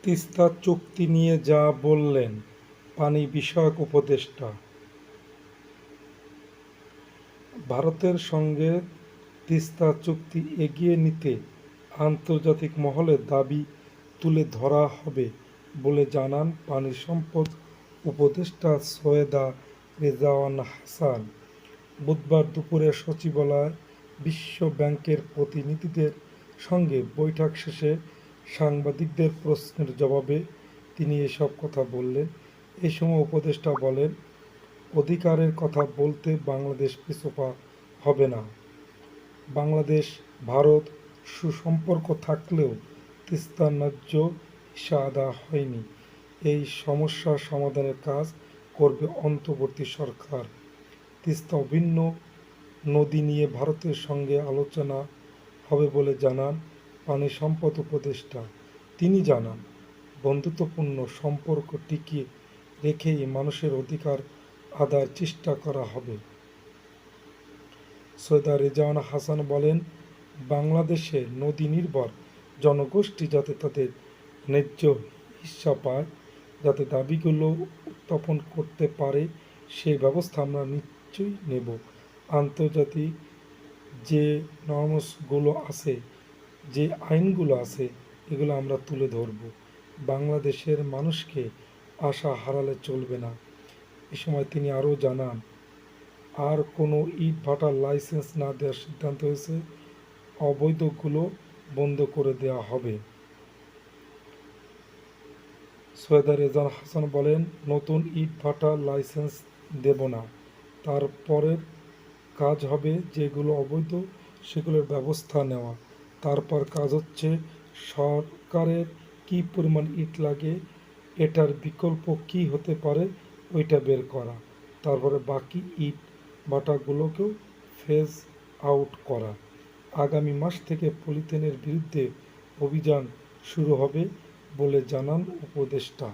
তিস্তা চুক্তি নিয়ে যা বললেন পানি বিষয়ক উপদেষ্টা। ভারতের সঙ্গে তিস্তা চুক্তি এগিয়ে নিতে আন্তর্জাতিক মহলে দাবি তুলে ধরা হবে বলে জানান পানি সম্পদ উপদেষ্টা সৈয়দা রেজওয়ানা হাসান। বুধবার দুপুরে সচিবালয়ে বিশ্ব ব্যাংকের প্রতিনিধিদের সঙ্গে বৈঠক শেষে সাংবাদিকদের প্রশ্নের জবাবে তিনি এসব কথা বললেন। এ সময় উপদেষ্টা বলেন, অধিকারের কথা বলতে বাংলাদেশ পিছপা হবে না। বাংলাদেশ ভারত সুসম্পর্ক থাকলেও তিস্তার ন্যায্য হিস্যা আদায় হয়নি। এই সমস্যার সমাধানের কাজ করবে অন্তর্বর্তী সরকার। তিস্তা অভিন্ন নদী নিয়ে ভারতের সঙ্গে আলোচনা হবে বলে জানান পানি সম্পদ উপদেষ্টা। তিনি জানান, বন্ধুত্বপূর্ণ সম্পর্ক টিকিয়ে রেখেই মানুষের অধিকার আদায়ের চেষ্টা করা হবে। সৈয়দা রেজওয়ানা হাসান বলেন, বাংলাদেশে নদী নির্ভর জনগোষ্ঠী যাতে তাদের ন্যায্য হিস্যা পায়, যাতে দাবিগুলো উত্থাপন করতে পারে, সেই ব্যবস্থা আমরা নিশ্চয়ই নেব। আন্তর্জাতিক যে নর্মসগুলো আছে, যে আইনগুলো আছে, এগুলো আমরা তুলে ধরব। বাংলাদেশের মানুষকে আশা হারালে চলবে না। এ সময় তিনি আরও জানান, আর কোনো ইট ভাটার লাইসেন্স না দেওয়ার সিদ্ধান্ত হয়েছে, অবৈধগুলো বন্ধ করে দেওয়া হবে। সৈয়দা রেজওয়ানা হাসান বলেন, নতুন ইট ভাটার লাইসেন্স দেব না, তারপরের কাজ হবে যেগুলো অবৈধ সেগুলোর ব্যবস্থা নেওয়া। তারপর কাজ হচ্ছে সরকারের কী পরিমাণ ইট লাগে, এটার বিকল্প কি হতে পারে ওইটা বের করা। তারপরে বাকি ইট ভাটাগুলোকেও ফেজ আউট করা। আগামী মাস থেকে পলিথিনের বিরুদ্ধে অভিযান শুরু হবে বলে জানান উপদেষ্টা।